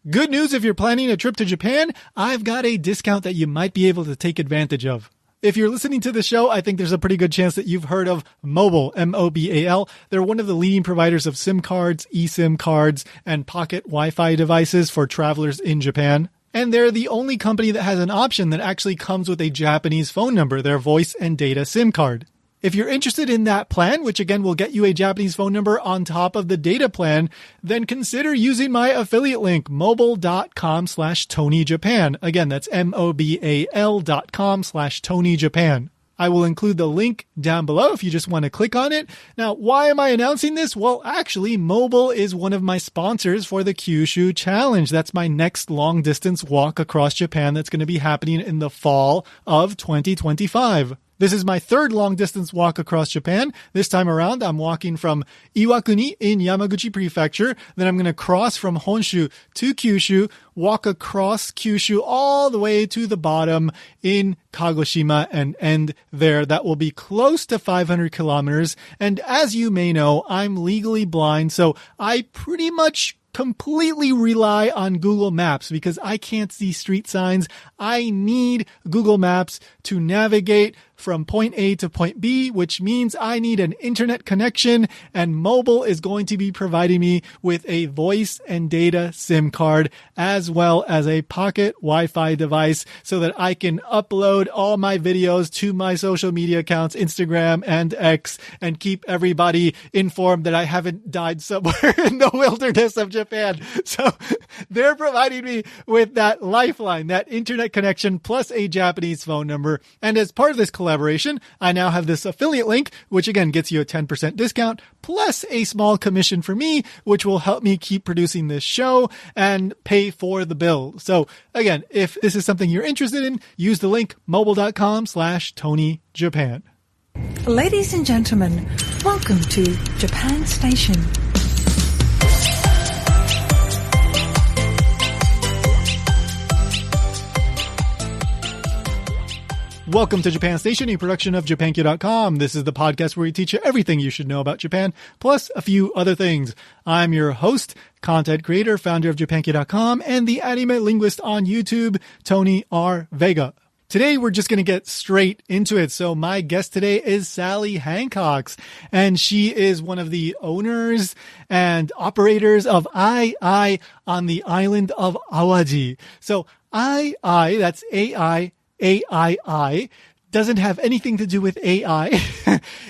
Good news if you're planning a trip to Japan, I've got a discount that you might be able to take advantage of. If you're listening to the show, I think there's a pretty good chance that you've heard of Mobile, M-O-B-A-L. They're one of the leading providers of SIM cards, eSIM cards, and pocket Wi-Fi devices for travelers in Japan. And they're the only company that has an option that actually comes with a Japanese phone number, their voice and data SIM card. If you're interested in that plan, which again will get you a Japanese phone number on top of the data plan, then consider using my affiliate link, mobile.com/TonyJapan. Again, that's mobal.com/TonyJapan. I will include the link down below if you just want to click on it. Now, why am I announcing this? Well, actually, Mobile is one of my sponsors for the Kyushu Challenge. That's my next long distance walk across Japan that's going to be happening in the fall of 2025. This is my third long-distance walk across Japan. This time around, I'm walking from Iwakuni in Yamaguchi Prefecture. Then I'm going to cross from Honshu to Kyushu, walk across Kyushu all the way to the bottom in Kagoshima and end there. That will be close to 500 kilometers. And as you may know, I'm legally blind, so I pretty much completely rely on Google Maps because I can't see street signs. I need Google Maps to navigate from point A to point B, which means I need an internet connection, and Mobile is going to be providing me with a voice and data SIM card as well as a pocket Wi-Fi device so that I can upload all my videos to my social media accounts, Instagram and X, and keep everybody informed that I haven't died somewhere in the wilderness of Japan. So they're providing me with that lifeline, that internet connection, plus a Japanese phone number. And as part of this collaboration, I now have this affiliate link, which again gets you a 10% discount, plus a small commission for me, which will help me keep producing this show and pay for the bill. So again, if this is something you're interested in, use the link mobile.com/TonyJapan. Ladies and gentlemen, welcome to Japan Station. Welcome to Japan Station, a production of JapanQ.com. This is the podcast where we teach you everything you should know about Japan, plus a few other things. I'm your host, content creator, founder of JapanQ.com, and the anime linguist on YouTube, Tony R. Vega. Today, we're just going to get straight into it. So my guest today is Sally Hancox, and she is one of the owners and operators of AiAii on the island of Awaji. So AiAii, that's AiAii, doesn't have anything to do with AI.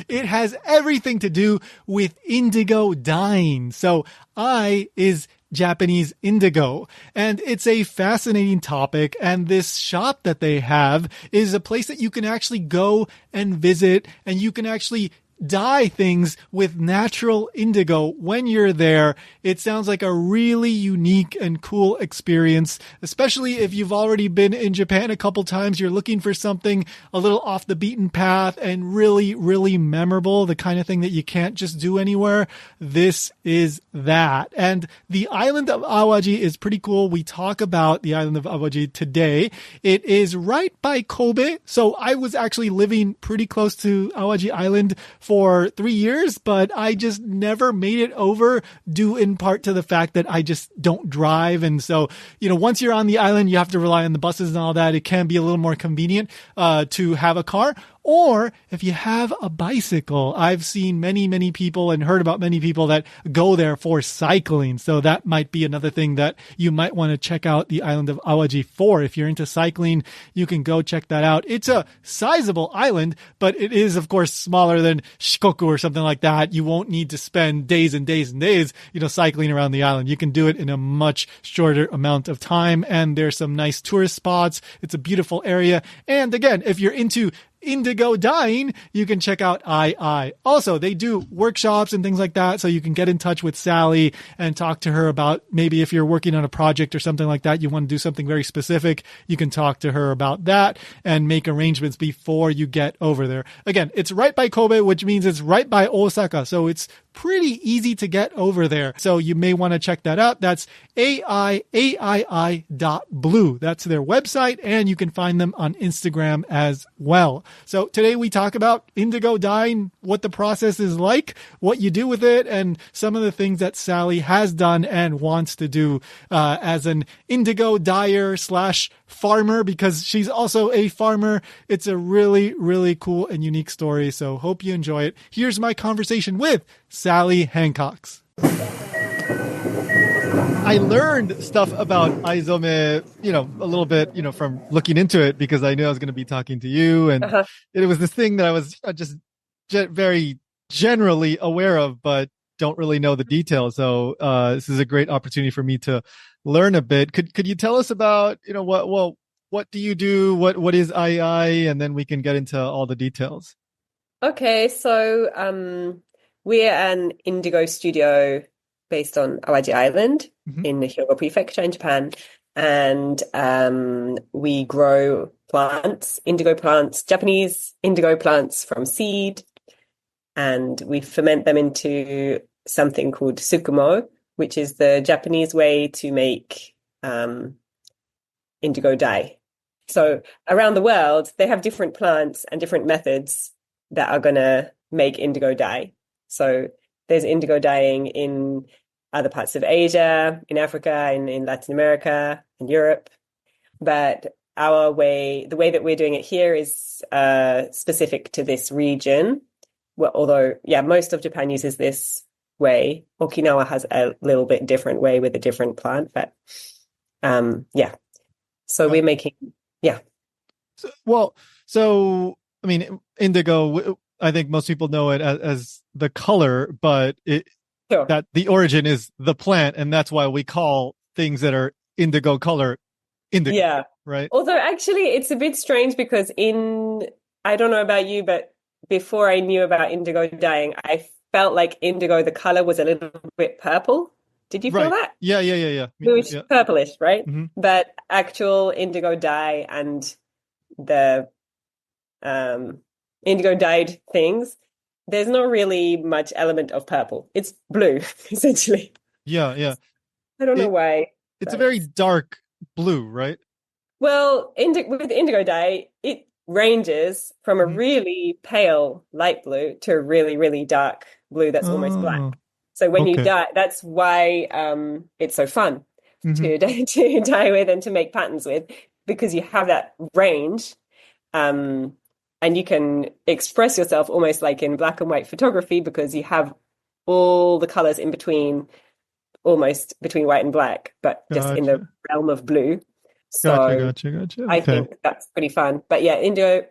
It has everything to do with indigo dyeing. So I is Japanese indigo, and it's a fascinating topic. And this shop that they have is a place that you can actually go and visit, and you can actually dye things with natural indigo when you're there. It sounds like a really unique and cool experience, especially if you've already been in Japan a couple times. You're looking for something a little off the beaten path and really, really memorable, the kind of thing that you can't just do anywhere. This is that. And the island of Awaji is pretty cool. We talk about the island of Awaji today. It is right by Kobe. So I was actually living pretty close to Awaji Island for 3 years, but I just never made it over, due in part to the fact that I just don't drive. And so, once you're on the island, you have to rely on the buses and all that. It can be a little more convenient to have a car. Or if you have a bicycle, I've seen many, many people and heard about many people that go there for cycling. So that might be another thing that you might want to check out the island of Awaji for. If you're into cycling, you can go check that out. It's a sizable island, but it is, of course, smaller than Shikoku or something like that. You won't need to spend days and days and days, cycling around the island. You can do it in a much shorter amount of time. And there's some nice tourist spots. It's a beautiful area. And again, if you're into indigo dyeing, you can check out AiAii. Also, they do workshops and things like that, so you can get in touch with Sally and talk to her about maybe if you're working on a project or something like that, you want to do something very specific, you can talk to her about that and make arrangements before you get over there. Again, it's right by Kobe, which means it's right by Osaka, so it's pretty easy to get over there. So you may want to check that out. That's AiiAii.blue. That's their website, and you can find them on Instagram as well. So today we talk about indigo dyeing, what the process is like, what you do with it, and some of the things that Sally has done and wants to do as an indigo dyer slash farmer, because she's also a farmer. It's a really, really cool and unique story. So hope you enjoy it. Here's my conversation with Sally Hancox. I learned stuff about aizome, a little bit, from looking into it, because I knew I was going to be talking to you. And it was this thing that I was just very generally aware of, but don't really know the details. So this is a great opportunity for me to learn a bit. Could you tell us about, what do you do? What is AiAii? And then we can get into all the details. Okay, so we're an indigo studio based on Awaji Island in the Hyogo Prefecture in Japan. And we grow plants, indigo plants, Japanese indigo plants from seed. And we ferment them into something called tsukumo, which is the Japanese way to make indigo dye. So around the world, they have different plants and different methods that are going to make indigo dye. So there's indigo dyeing in other parts of Asia, in Africa, in Latin America, in Europe. But the way that we're doing it here is specific to this region. Well, although, most of Japan uses this way. Okinawa has a little bit different way with a different plant, but So we're making, So, I mean, indigo, I think most people know it as the color, but that the origin is the plant, and that's why we call things that are indigo color indigo. Yeah. Right. Although actually it's a bit strange because I don't know about you, but before I knew about indigo dyeing, I felt like indigo, the color was a little bit purple. Did you feel that? Yeah. It was purplish, right? Mm-hmm. But actual indigo dye and the indigo dyed things, there's not really much element of purple. It's blue, essentially. Yeah. I don't know why. It's a very dark blue, right? Well, with indigo dye, it ranges from a really pale light blue to a really, really dark blue that's almost black. So when you dye, that's why it's so fun to dye with and to make patterns with, because you have that range, and you can express yourself almost like in black and white photography, because you have all the colors in between, almost between white and black, but just in the realm of blue. So Gotcha. Okay. I think that's pretty fun. But yeah, indigo.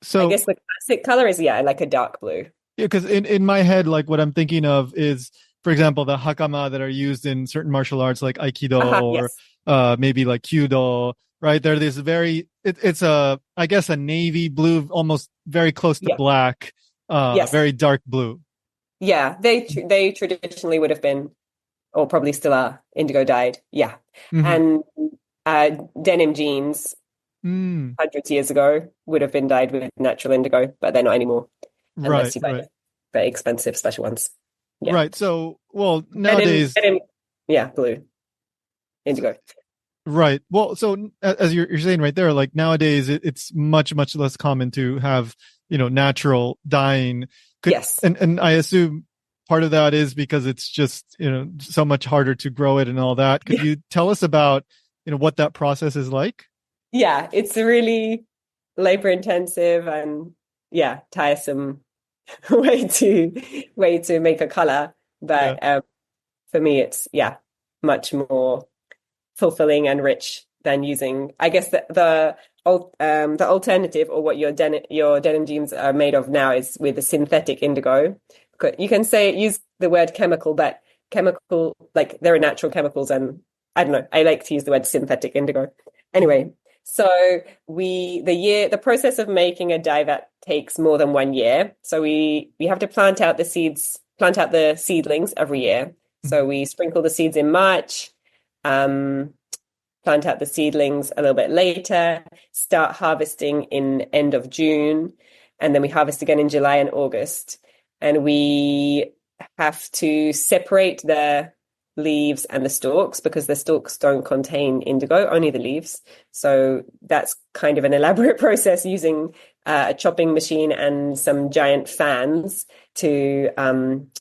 So I guess the classic color is like a dark blue. Yeah, because in my head, like what I'm thinking of is, for example, the hakama that are used in certain martial arts like aikido or maybe like kyudo, right? They're this it's I guess a navy blue, almost very close to black, very dark blue. Yeah, they traditionally would have been, or probably still are, indigo dyed. Yeah. And denim jeans hundreds of years ago would have been dyed with natural indigo, but they're not anymore. Unless you buy very expensive special ones. Yeah. Right. So, nowadays, blue, indigo. Right. Well, so as you're saying right there, like nowadays it's much, much less common to have, natural dyeing. Yes. And I assume part of that is because it's just, so much harder to grow it and all that. Could you tell us about, what that process is like? Yeah, it's really labor intensive and tiresome way to make a color. But for me, it's much more fulfilling and rich than using, I guess, the alternative, or what your denim jeans are made of now, is with a synthetic indigo. You can use the word chemical, but chemical, like there are natural chemicals, and I don't know, I like to use the word synthetic indigo. Anyway, so the process of making a dye that takes more than 1 year. So we have to plant out the seedlings every year. So we sprinkle the seeds in March, plant out the seedlings a little bit later, start harvesting in end of June, and then we harvest again in July and August. And we have to separate the leaves and the stalks because the stalks don't contain indigo, only the leaves. So that's kind of an elaborate process using a chopping machine and some giant fans to,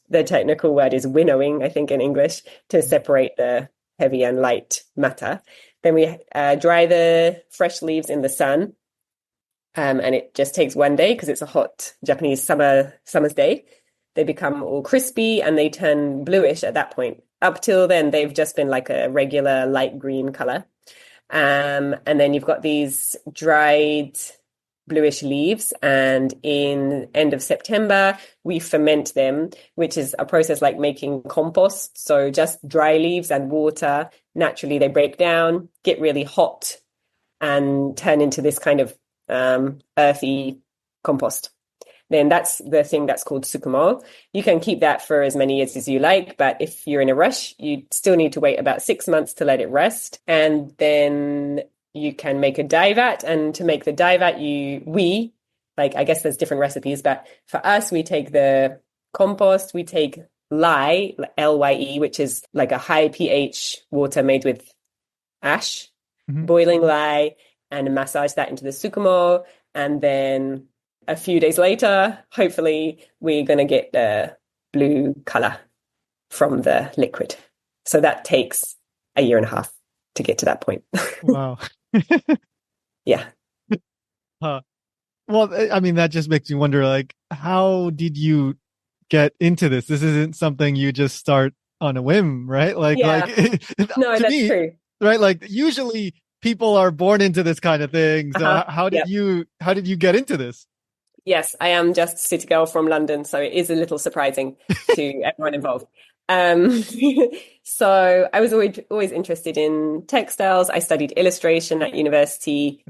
the technical word is winnowing, I think in English, to separate the heavy and light matter. Then we dry the fresh leaves in the sun. And it just takes one day because it's a hot Japanese summer's day. They become all crispy and they turn bluish at that point. Up till then, they've just been like a regular light green color. And then you've got these dried bluish leaves. And in end of September, we ferment them, which is a process like making compost. So just dry leaves and water, naturally they break down, get really hot and turn into this kind of earthy compost. Then that's the thing that's called sukumo. You can keep that for as many years as you like, but if you're in a rush, you still need to wait about 6 months to let it rest. And then you can make a dye vat. And to make the dye vat, I guess there's different recipes, but for us, we take the compost, we take lye, Lye, which is like a high pH water made with ash, boiling lye, and massage that into the sukumo. And then a few days later, hopefully, we're going to get the blue color from the liquid. So that takes a year and a half to get to that point. Wow. Yeah. Well, I mean, that just makes me wonder, like, how did you get into this? This isn't something you just start on a whim, right? No, that's true. Right? Like, usually people are born into this kind of thing. So how did you get into this? Yes, I am just a city girl from London, so it is a little surprising to everyone involved. So I was always interested in textiles. I studied illustration at university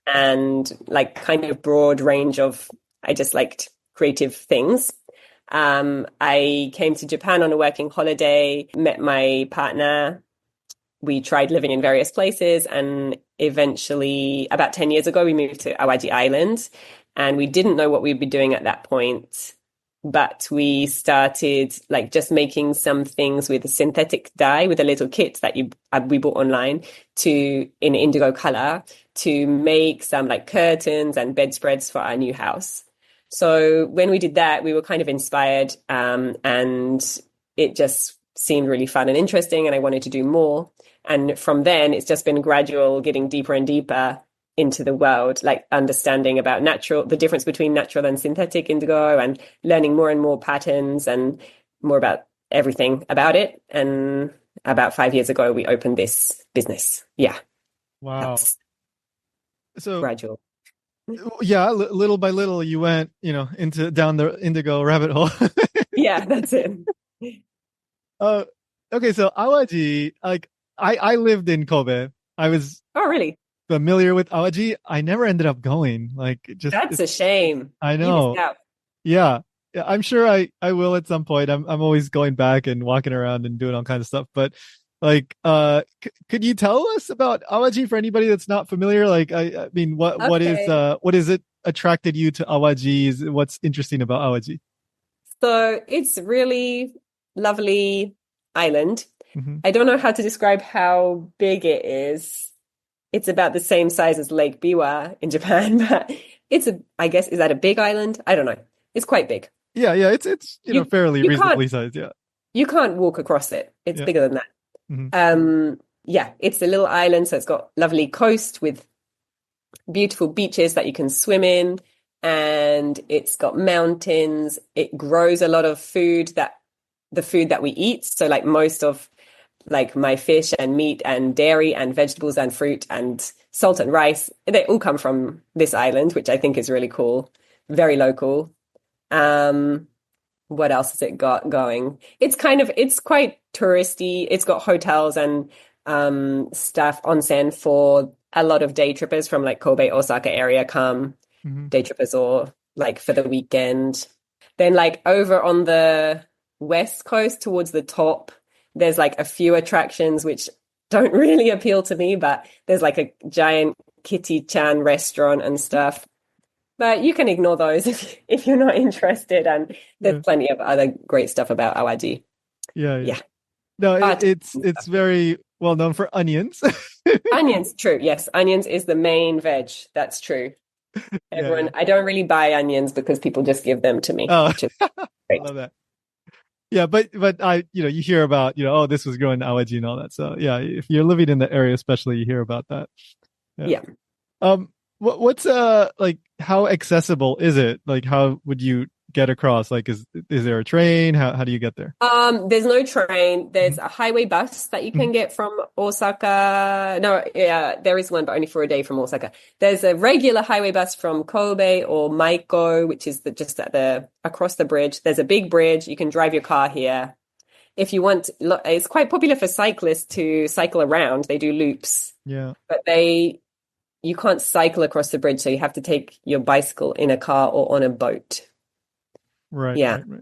and like kind of broad range of, I just liked creative things. I came to Japan on a working holiday, met my partner. We tried living in various places, and eventually about 10 years ago, we moved to Awaji Island. And we didn't know what we'd be doing at that point, but we started like just making some things with a synthetic dye with a little kit that we bought online in indigo color to make some like curtains and bedspreads for our new house. So when we did that, we were kind of inspired, and it just seemed really fun and interesting, and I wanted to do more. And from then, it's just been gradual, getting deeper and deeper into the world, like understanding about the difference between natural and synthetic indigo, and learning more and more patterns and more about everything about it. And about 5 years ago, we opened this business. Yeah. Wow. So gradual. Yeah, little by little, you went, down the indigo rabbit hole. Yeah, that's it. Okay, so Awaji, like I lived in Kobe. I was really familiar with Awaji. I never ended up going. That's a shame. I know. Yeah, I'm sure I will at some point. I'm always going back and walking around and doing all kinds of stuff. But could you tell us about Awaji for anybody that's not familiar? Like, I mean, what is it attracted you to Awaji? What's interesting about Awaji? So it's really lovely island. Mm-hmm. I don't know how to describe how big it is. It's about the same size as Lake Biwa in Japan, but I guess, is that a big island? I don't know. It's quite big. Yeah, it's fairly reasonably sized. Yeah, you can't walk across it. It's bigger than that. Mm-hmm. It's a little island, so it's got lovely coast with beautiful beaches that you can swim in, and it's got mountains. It grows a lot of the food that we eat. So like most of like my fish and meat and dairy and vegetables and fruit and salt and rice, they all come from this island, which I think is really cool. Very local. What else has it got going? It's quite touristy. It's got hotels and stuff, onsen, for a lot of day trippers from like Kobe, Osaka area come, day trippers, or like for the weekend. Then like over on the west coast towards the top, there's like a few attractions which don't really appeal to me, but there's like a giant Kitty-chan restaurant and stuff. But you can ignore those if you're not interested. And there's Yeah, plenty of other great stuff about Awaji. yeah, yeah. Yeah. No, But it's very well known for onions. onions, true. Yes, onions is the main veg. That's true. Yeah, yeah. I don't really buy onions because people just give them to me, Oh, which is I great. love that. Yeah, but you hear about, oh, this was growing in Awaji and all that. So yeah, if you're living in the area, especially, you hear about that. Yeah. Yeah. What's like, how accessible is it? Like, how would you get across? Like, is there a train? How do you get there? There's no train. There's Mhm. a highway bus that you Mhm. can get from Osaka. No, yeah, there is one, but only for a day from Osaka. There's a regular highway bus from Kobe or Maiko, which is just at across the bridge. There's a big bridge. You can drive your car here. If you want, it's quite popular for cyclists to cycle around. They do loops, Yeah. but you can't cycle across the bridge, so you have to take your bicycle in a car or on a boat. Right, Yeah, right, right.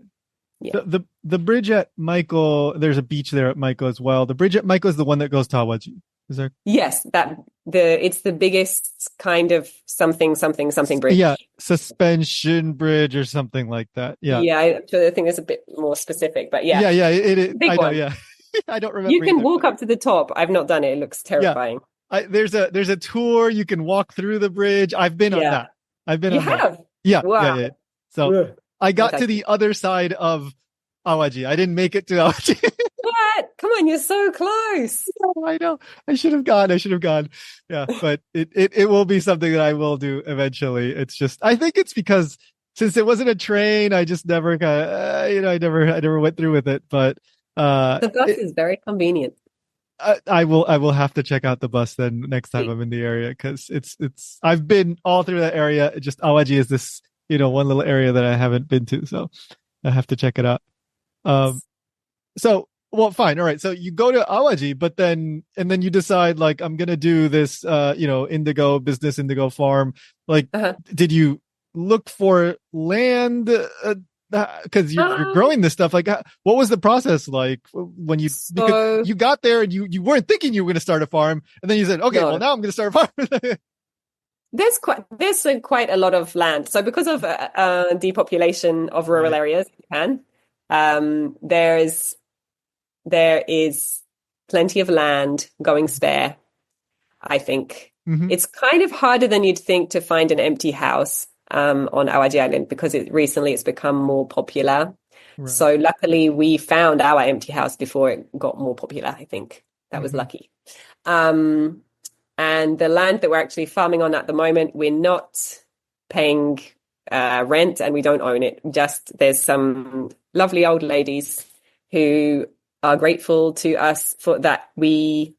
yeah. The bridge at Michael, there's a beach there at Michael as well. The bridge at Michael is the one that goes to Awaji. Is there? Yes, it's the biggest kind of something Yeah, bridge. suspension bridge or something like that. Yeah. Yeah, I think it's a bit more specific, but yeah, Yeah, big I know, one. yeah. I don't You remember can either, walk but up to the top. I've not done it. It looks yeah. terrifying. There's a tour you can walk through the bridge. I've been on Yeah, that. I've been you on that. have. Yeah, yeah, Wow. yeah. So Ugh. I No, got to thank you. the other side of Awaji. I didn't make it to Awaji. What? Come on, you're so close. I know. I should have gone. I should have gone. Yeah, but it will be something that I will do eventually. It's just, I think it's because since it wasn't a train, I just never got, I never went through with it. But The bus is very convenient. I will have to check out the bus then next time I'm in the area, because I've been all through that area. Just Awaji is this, one little area that I haven't been to, so I have to check it out. Um, so well, fine, all right. So you go to Awaji, and then you decide, like, I'm gonna do this, Indigo business, Indigo farm. Like, Uh-huh. did you look for land? Because you're Um, growing this stuff, like, what was the process like when because so you got there and you weren't thinking you were going to start a farm, and then you said, okay, well, no. now I'm going to start a farm. There's quite a lot of land. So because of depopulation of rural Right. areas in Japan, there is plenty of land going spare, I think. Hmm. It's kind of harder than you'd think to find an empty house on Awaji Island because recently it's become more popular. Right. So luckily we found our empty house before it got more popular, I think. That was Hmm. lucky. Um, and the land that we're actually farming on at the moment, we're not paying rent and we don't own it. Just there's some lovely old ladies who are grateful to us for that we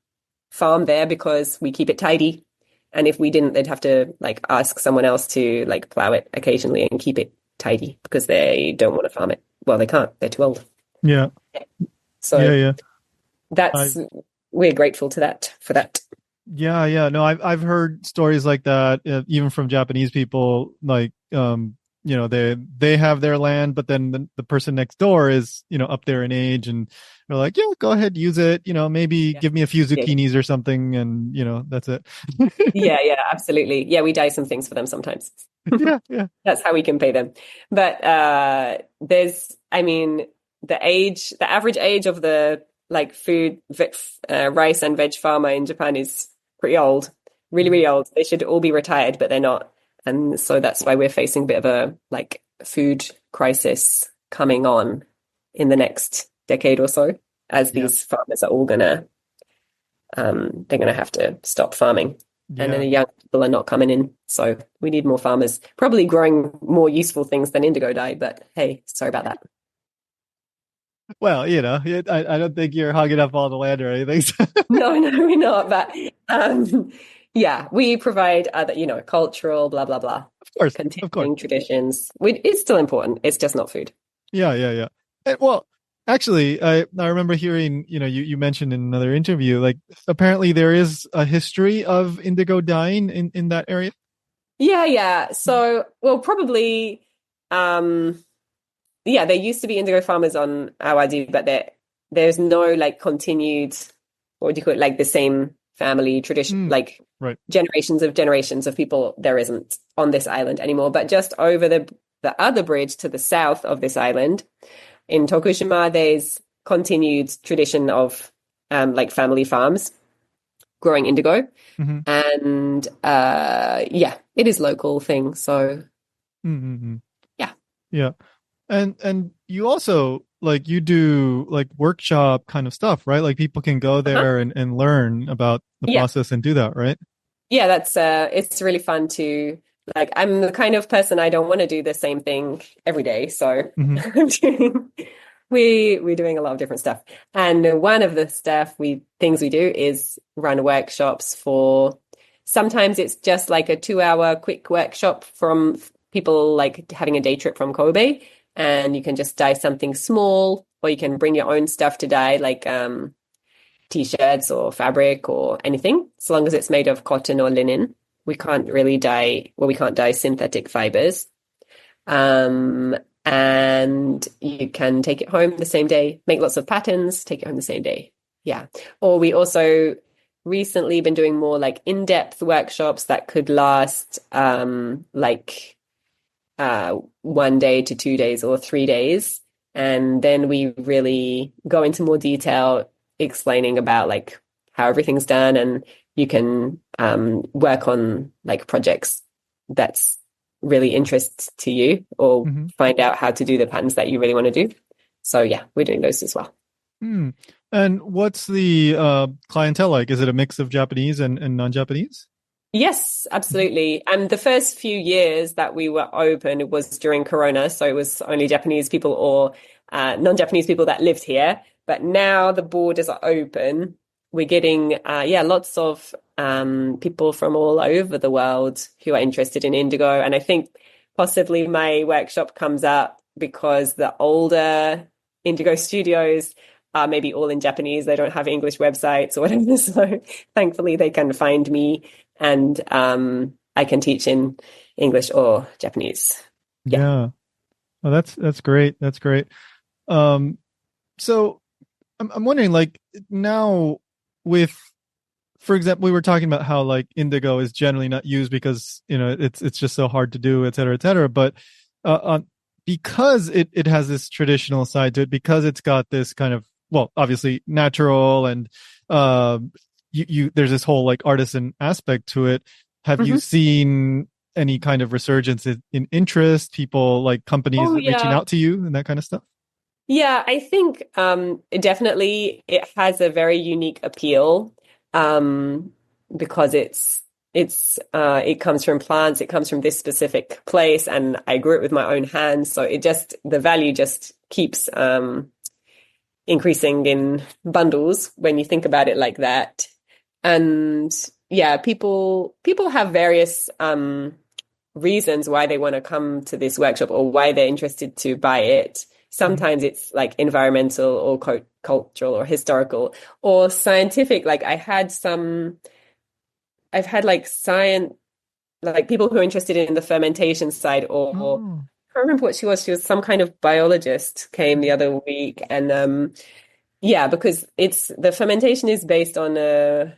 farm there because we keep it tidy. And if we didn't, they'd have to like ask someone else to like plow it occasionally and keep it tidy because they don't want to farm it. Well, they can't. They're too old. Yeah. Yeah. So Yeah. I that's we're grateful to that for that. Yeah, yeah. No, I've heard stories like that, even from Japanese people. Like, they have their land, but then the person next door is, up there in age, and they're like, yeah, go ahead, use it. Maybe Yeah. give me a few Yeah. zucchinis or something, and that's it. Yeah, yeah, absolutely. Yeah, we dye some things for them sometimes. Yeah, yeah. That's how we can pay them. But I mean, the average age of the like rice and veg farmer in Japan is pretty old, really, really old. They should all be retired, but they're not. And so that's why we're facing a bit of a like food crisis coming on in the next decade or so, as Yeah, these farmers are all they're gonna have to stop farming. And then yeah. the young people are not coming in. So we need more farmers, probably growing more useful things than indigo dye. But hey, sorry about that. Well, I don't think you're hogging up all the land or anything. So. No, we're not. But yeah, we provide other, cultural, blah, blah, blah, Of course. continuing traditions. It's still important. It's just not food. Yeah, yeah, yeah. Well, actually, I remember hearing, you mentioned in another interview, like, apparently there is a history of indigo dyeing in that area. Yeah, yeah. So, well, probably, yeah, there used to be indigo farmers on Awaji, but there's no like continued, what do you call it, like the same family tradition, like right. generations of people. There isn't on this island anymore. But just over the other bridge to the south of this island, in Tokushima, there's continued tradition of like family farms growing indigo. Mm-hmm. And it is local thing. So Mm-hmm. yeah. Yeah. And you also like you do like workshop kind of stuff, right? Like people can go there and learn about the process and do that, right? Yeah, that's it's really fun to like I'm the kind of person I don't want to do the same thing every day. So we're doing a lot of different stuff. And one of the things we do is run workshops for sometimes it's just like a 2-hour quick workshop from people like having a day trip from Kobe. And you can just dye something small, or you can bring your own stuff to dye, like t-shirts or fabric or anything, so long as it's made of cotton or linen. We can't dye synthetic fibers. And you can take it home the same day, make lots of patterns, take it home the same day. Yeah. Or we also recently been doing more like in-depth workshops that could last 1 day to 2 days or 3 days. And then we really go into more detail explaining about like how everything's done, and you can work on like projects that's really interest to you, or find out how to do the patterns that you really want to do. So yeah, we're doing those as well. And what's the clientele like? Is it a mix of Japanese and non-Japanese? Yes, absolutely. And the first few years that we were open, it was during Corona. So it was only Japanese people or non-Japanese people that lived here. But now the borders are open. We're getting, lots of people from all over the world who are interested in indigo. And I think possibly my workshop comes up because the older indigo studios are maybe all in Japanese. They don't have English websites or whatever. So thankfully they can find me, and I can teach in English or Japanese. Yeah. Oh, that's great. That's great. So I'm wondering, like now with, for example, we were talking about how like indigo is generally not used because, you know, it's just so hard to do, et cetera, et cetera. But because it has this traditional side to it, because it's got this kind of, well, obviously natural, and there's this whole like artisan aspect to it. Have you seen any kind of resurgence in interest, people like companies reaching out to you and that kind of stuff? Yeah, I think definitely it has a very unique appeal because it comes from plants, it comes from this specific place, and I grew it with my own hands. So the value just keeps increasing in bundles when you think about it like that. And yeah, people have various reasons why they want to come to this workshop or why they're interested to buy it. Sometimes it's like environmental or cultural or historical or scientific. Like I've had like science, like people who are interested in the fermentation side, or I can't remember what she was. She was some kind of biologist came the other week, and because the fermentation is based on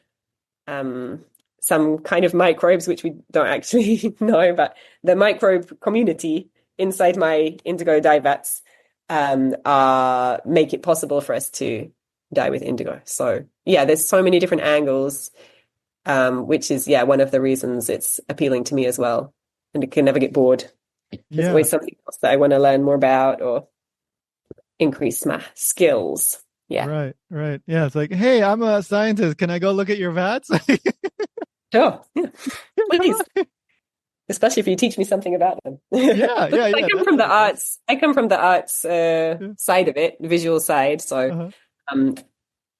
some kind of microbes which we don't actually know, but the microbe community inside my indigo dye vats make it possible for us to dye with indigo. So yeah, there's so many different angles, which is one of the reasons it's appealing to me as well. And it can never get bored. There's always something else that I want to learn more about or increase my skills. Yeah. Right. Yeah, it's like, hey, I'm a scientist. Can I go look at your vats? Sure. Yeah. Please. Especially if you teach me something about them. I come from the arts. I come from the arts side of it, the visual side. So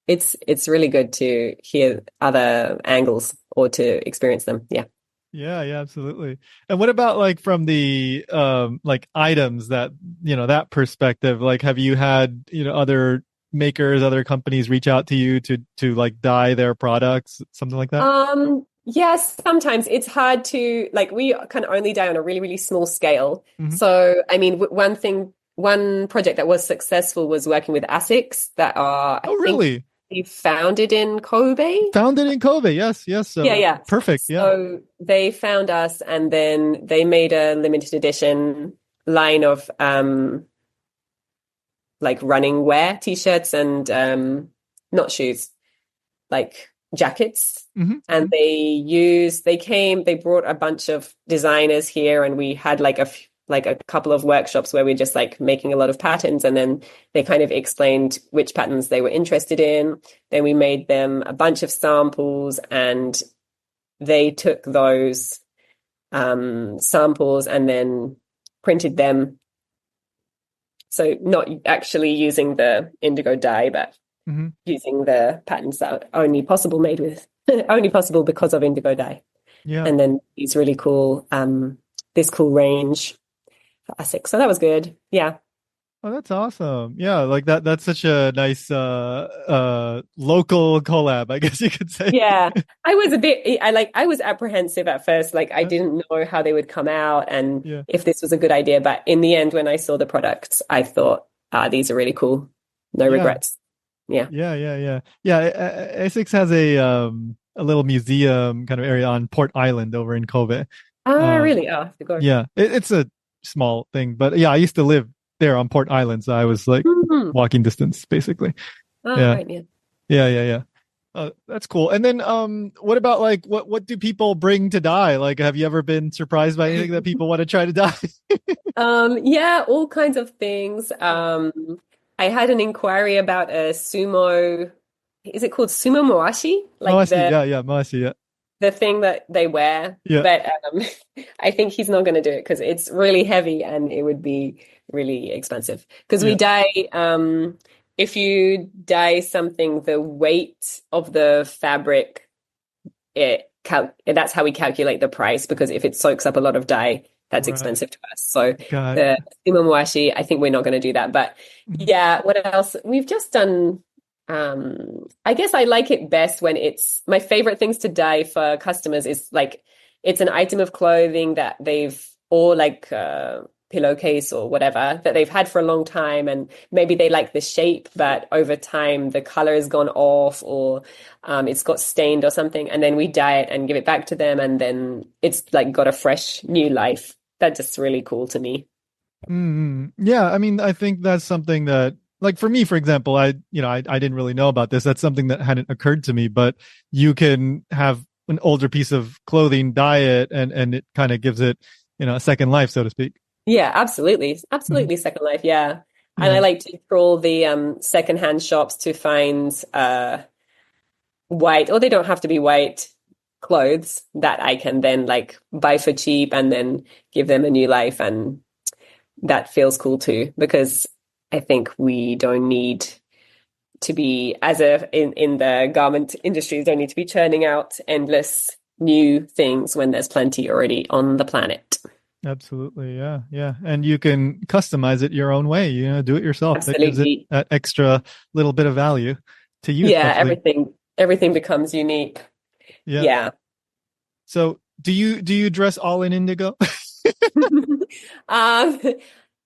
it's really good to hear other angles or to experience them. Yeah. Yeah, absolutely. And what about like from the like items that, you know, that perspective? Like, have you had, you know, other makers, other companies reach out to you to like dye their products, something like that? Yes, sometimes it's hard to, like, we can only dye on a really, really small scale. So, I mean, one project that was successful was working with ASICs that are, really? actually founded in Kobe. Founded in Kobe. Yes, yes. So Yeah. perfect. Yeah. So they found us, and then they made a limited edition line of like running wear, t-shirts and not shoes, like jackets. Hmm. And they brought a bunch of designers here, and we had like a couple of workshops where we're just like making a lot of patterns, and then they kind of explained which patterns they were interested in. Then we made them a bunch of samples, and they took those samples and then printed them. So not actually using the indigo dye, but Hmm. using the patterns that are only possible made with only possible because of indigo dye. Yeah. And then these really cool this cool range for ASIC. So that was good. Yeah. Oh, that's awesome. Yeah, like that's such a nice local collab, I guess you could say. Yeah. I was apprehensive at first. Like I didn't know how they would come out and Yeah. if this was a good idea. But in the end, when I saw the products, I thought, these are really cool. No Yeah. regrets. Yeah. Yeah. Essex has a little museum kind of area on Port Island over in Kobe. Really? Oh, I have to go. Yeah, it's a small thing, but yeah, I used to live there on Port Island, so I was like Mhm. walking distance basically. Oh, Yeah. right, yeah. Yeah. That's cool. And then what about like what do people bring to dye? Like have you ever been surprised by anything that people want to try to dye? Yeah, all kinds of things. I had an inquiry about a sumo, is it called sumo moashi? Like Moashi, yeah, Moashi, yeah. the thing that they wear. Yeah. But I think he's not going to do it because it's really heavy and it would be really expensive. Because we Yeah. dye, if you dye something, the weight of the fabric, that's how we calculate the price. Because if it soaks up a lot of dye, that's Right. expensive to us. So Got the sumo I think we're not going to do that. But Mhm. yeah, what else? We've just done. I guess I like it best when it's my favorite things to dye for customers is like it's an item of clothing that they've or like a pillowcase or whatever that they've had for a long time, and maybe they like the shape, but over time the color has gone off or it's got stained or something, and then we dye it and give it back to them, and then it's like got a fresh new life. That's just really cool to me. Yeah, I mean, I think that's something that, like for me, for example, I didn't really know about this. That's something that hadn't occurred to me, but you can have an older piece of clothing, dye it, and it kind of gives it, a second life, so to speak. Yeah, absolutely. Mhm. Absolutely Second Life, yeah. And I Yeah. like to trawl the secondhand shops to find white, or they don't have to be white clothes that I can then like buy for cheap and then give them a new life. And that feels cool too, because I think we don't need to be in the garment industry, don't need to be churning out endless new things when there's plenty already on the planet. Absolutely. Yeah. And you can customize it your own way, do it yourself. That gives it Absolutely. that extra little bit of value to you, Yeah, especially. everything becomes unique. Yeah. Yeah. So do you dress all in indigo? I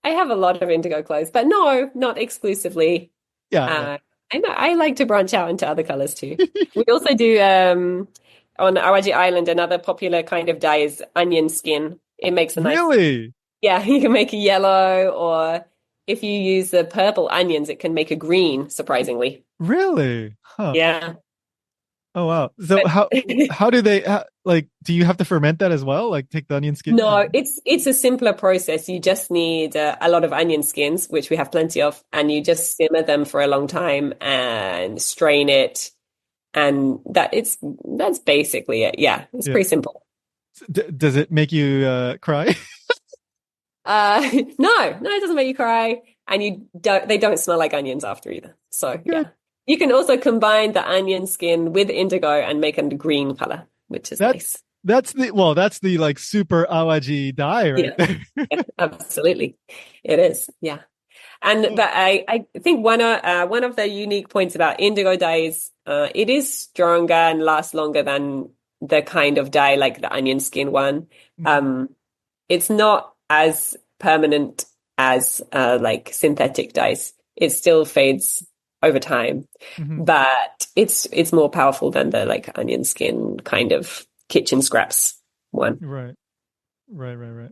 have a lot of indigo clothes, but no, not exclusively. Yeah. Uh, I like to branch out into other colors too. We also do on Awaji Island, another popular kind of dye is onion skin. It makes a nice, Really? yeah, you can make a yellow, or if you use the purple onions, it can make a green, surprisingly. Really? Huh. Yeah. Oh wow. So But how do they like do you have to ferment that as well? Like take the onion skins no, and it's a simpler process. You just need a lot of onion skins, which we have plenty of, and you just simmer them for a long time and strain it, and that's basically it. Yeah, it's yeah. pretty simple. Does it make you cry? No, it doesn't make you cry, and they don't smell like onions after either. So Good. yeah, you can also combine the onion skin with indigo and make a green color, which is That nice. that's the like super Awaji dye right Yeah, there. yeah, absolutely, it is. Yeah. And Oh, but I think one of the unique points about indigo dye is it is stronger and lasts longer than the kind of dye like the onion skin one. mhm. Um, it's not as permanent as like synthetic dyes. It still fades over time. Hmm. But it's more powerful than the like onion skin kind of kitchen scraps one. Right. Right. Right. Right.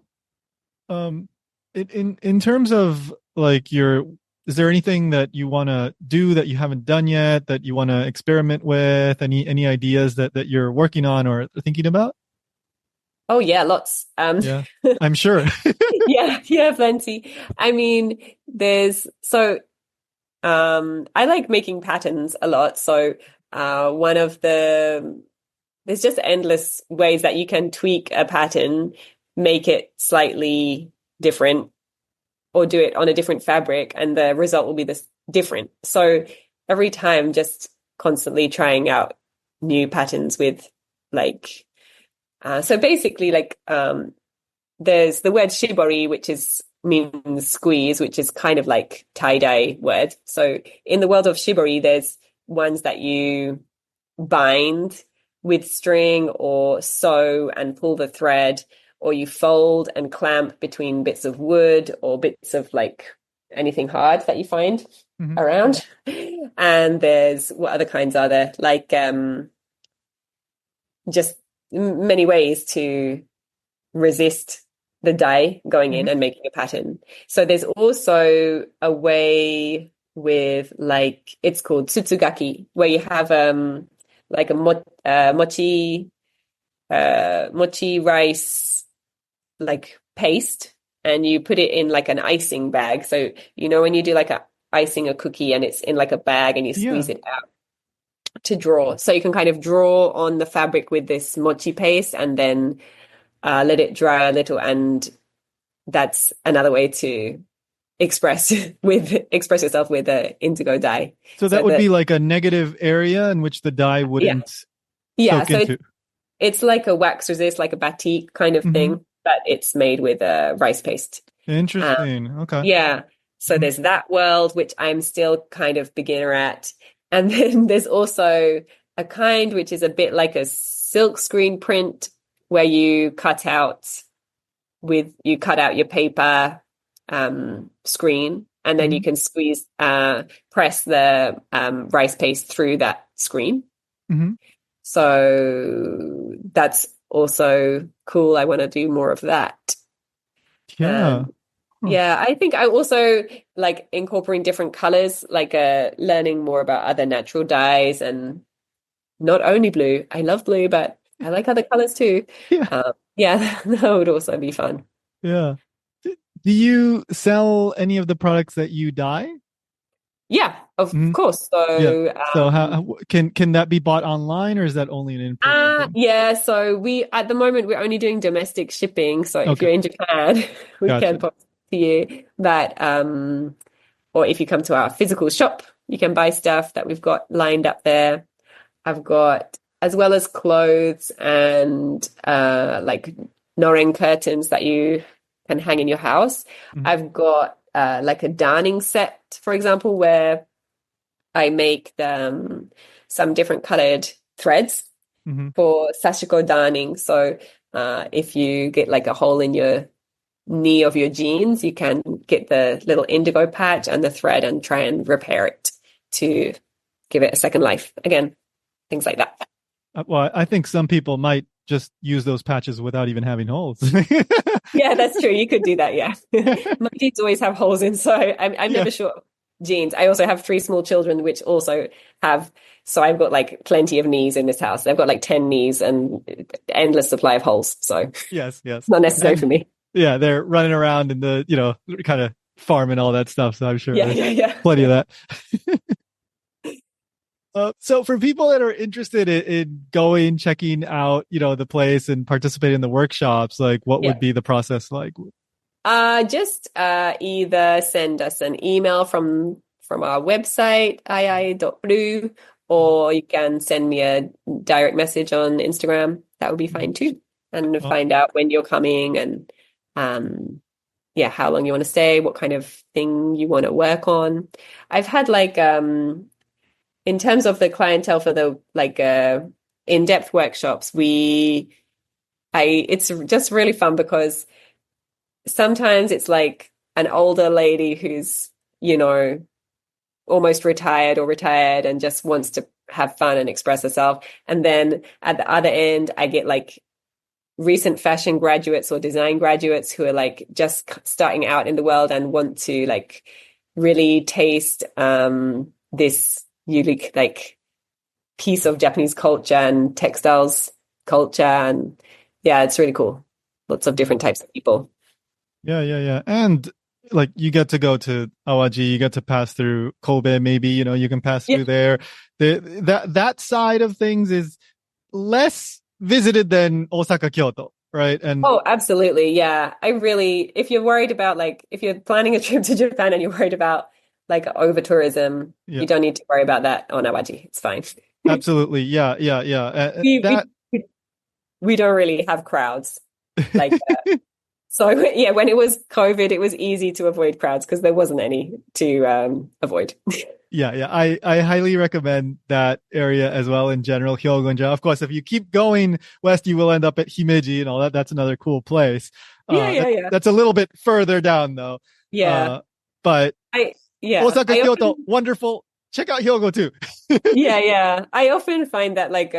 Um, in terms of like is there anything that you want to do that you haven't done yet that you want to experiment with? Any ideas that you're working on or thinking about? Oh yeah, lots. Yeah, I'm sure. Yeah, yeah, plenty. I mean, I like making patterns a lot. So one of there's just endless ways that you can tweak a pattern, make it slightly different, or do it on a different fabric, and the result will be this different. So every time, just constantly trying out new patterns with like, so basically like, there's the word shibori, which means squeeze, which is kind of like tie-dye word. So in the world of shibori, there's ones that you bind with string or sew and pull the thread, or you fold and clamp between bits of wood or bits of like anything hard that you find Hmm. around. And there's what other kinds are there? Like just many ways to resist the dye going in Hmm. and making a pattern. So there's also a way with like it's called tsutsugaki, where you have like a mochi rice like paste, and you put it in like an icing bag. So you know when you do like a icing a cookie and it's in like a bag and you Yeah. squeeze it out to draw. So you can kind of draw on the fabric with this mochi paste and then let it dry a little, and that's another way to express yourself with a indigo dye. So So that would that be like a negative area in which the dye yeah, wouldn't yeah. soak So into. it's like a wax resist, like a batik kind of Hmm. thing, but it's made with a rice paste. Um, Interesting. Okay. yeah. So Mhm. there's that world, which I'm still kind of beginner at. And then there's also a kind which is a bit like a silk screen print, where you cut out your paper screen, and then you Mhm. can press the rice paste through that screen. Mhm. So that's also cool. I want to do more of that. Yeah. And Huh. yeah, I think I also like incorporating different colors, like learning more about other natural dyes, and not only blue. I love blue, but I like other colors too. Yeah. Yeah, that would also be fun. Yeah. Do you sell any of the products that you dye? Yeah, of Mhm. course. Yeah. So, So can that be bought online or is that only an in-person thing? yeah, so we at the moment we're only doing domestic shipping. So if Okay. you're in Japan, we can Gotcha. pop to you. But or if you come to our physical shop, you can buy stuff that we've got lined up there. I've got as well as clothes and like noren curtains that you can hang in your house. Mhm. I've got like a darning set, for example, where I make some different colored threads Mhm. for sashiko darning. So if you get like a hole in your knee of your jeans, you can get the little indigo patch and the thread and try and repair it to give it a second life. Again, things like that. Well, I think some people might just use those patches without even having holes. Yeah, that's true. You could do that. Yeah. My jeans always have holes in, so I'm Yeah. never sure. Jeans. I also have three small children, which also have, so I've got like plenty of knees in this house. They've got like 10 knees and endless supply of holes. So Yes, yes. not necessary for And me. yeah, they're running around in the, kind of farm and all that stuff. So I'm sure Yeah, there's yeah, yeah. plenty of that. So for people that are interested in going, checking out, the place and participating in the workshops, like what would Yeah. be the process like? Just either send us an email from our website, iai.blue, or you can send me a direct message on Instagram. That would be fine too. And Oh, find out when you're coming and yeah, how long you want to stay, what kind of thing you want to work on. I've had like in terms of the clientele for the like in-depth workshops, it's just really fun because sometimes it's like an older lady who's, you know, almost retired or retired and just wants to have fun and express herself. And then at the other end, I get like recent fashion graduates or design graduates who are like just starting out in the world and want to like really taste this unique like piece of Japanese culture and textiles culture. And yeah, it's really cool. Lots of different types of people. Yeah. And like you get to go to Awaji, you get to pass through Kobe, maybe, you can pass through there. That side of things is less visited than Osaka, Kyoto, right? And oh, absolutely. Yeah. If you're worried about like, if you're planning a trip to Japan and you're worried about like over tourism, you don't need to worry about that on Awaji. It's fine. Absolutely. Yeah. We don't really have crowds like that. So yeah, when it was COVID, it was easy to avoid crowds because there wasn't any to avoid. Yeah. I highly recommend that area as well in general, Hyogo in general. Of course, if you keep going west, you will end up at Himeji and all that. That's another cool place. Yeah. That's a little bit further down though. Yeah. But Osaka, I Kyoto, wonderful. Check out Hyogo too. Yeah. I often find that like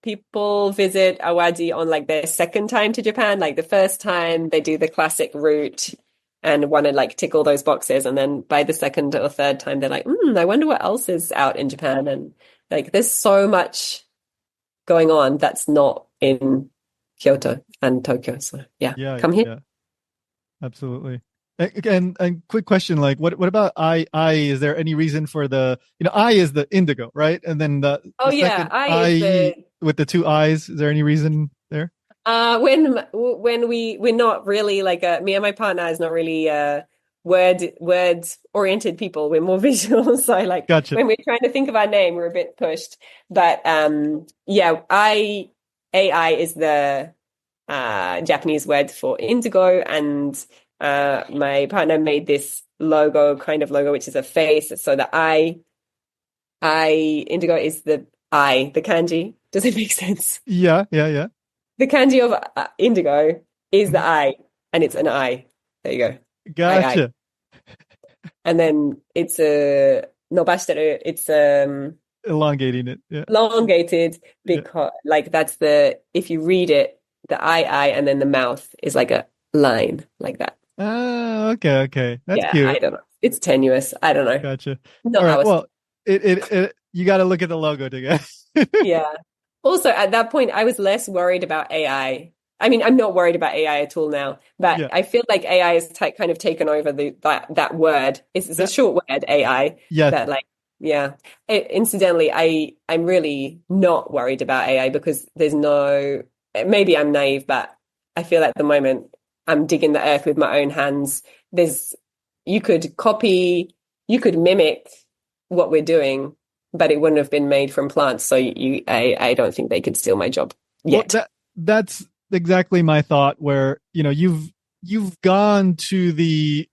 people visit Awaji on like their second time to Japan. Like the first time they do the classic route and want to like tick all those boxes, and then by the second or third time they're like, I wonder what else is out in Japan. And like there's so much going on that's not in Kyoto and Tokyo. So come here. Yeah. Absolutely. And quick question, like what about AiAii? Is there any reason for the I is the indigo, right? And then the second I is the with the two eyes. Is there any reason there? When we're not really like me and my partner is not really word oriented people. We're more visual. So like Gotcha. When we're trying to think of our name, we're a bit pushed. But AiAii is the Japanese word for indigo, and my partner made this kind of logo, which is a face. So the I indigo is the I, the kanji. Does it make sense? Yeah. The kanji of indigo is the I, and it's an I. There you go. Gotcha. And then it's nobashiteru. It's elongating it. Yeah. Elongated because like that's if you read it, the I, and then the mouth is like a line like that. Okay. That's cute. I don't know. It's tenuous. I don't know. Gotcha. Not all right. Well, it you got to look at the logo together. Yeah. Also, at that point, I was less worried about AI. I mean, I'm not worried about AI at all now, but I feel like AI has kind of taken over that word. It's a short word, AI. Yeah. That like, yeah. Incidentally, I'm really not worried about AI because maybe I'm naive, but I feel at the moment I'm digging the earth with my own hands. You could mimic what we're doing, but it wouldn't have been made from plants. So I don't think they could steal my job yet. Well, that's exactly my thought, where, you've gone to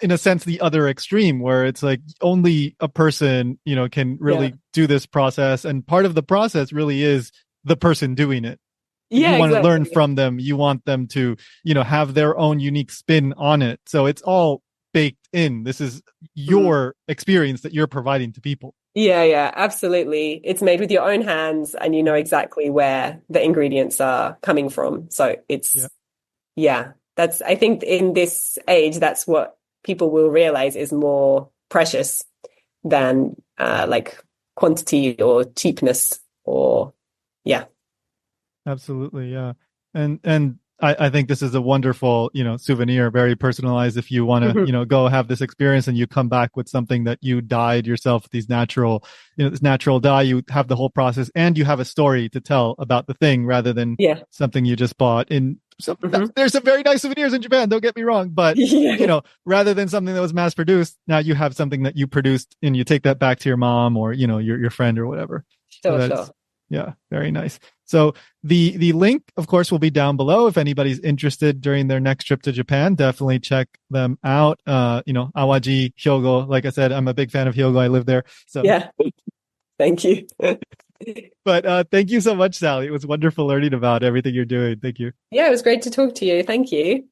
in a sense, the other extreme, where it's like only a person, can really do this process. And part of the process really is the person doing it. Yeah, you want to learn from them. You want them to, have their own unique spin on it. So it's all baked in. This is your experience that you're providing to people. Yeah, absolutely. It's made with your own hands and you know exactly where the ingredients are coming from. So it's, I think in this age, that's what people will realize is more precious than like quantity or cheapness or, Absolutely. Yeah. And I think this is a wonderful, souvenir, very personalized. If you want to, go have this experience and you come back with something that you dyed yourself, this natural dye, you have the whole process and you have a story to tell about the thing rather than something you just bought. There's some very nice souvenirs in Japan, don't get me wrong, but rather than something that was mass produced, now you have something that you produced and you take that back to your mom or, your friend or whatever. Sure. Yeah, very nice. So the link, of course, will be down below. If anybody's interested during their next trip to Japan, definitely check them out. Awaji, Hyogo. Like I said, I'm a big fan of Hyogo. I live there. So yeah, thank you. But thank you so much, Sally. It was wonderful learning about everything you're doing. Thank you. Yeah, it was great to talk to you. Thank you.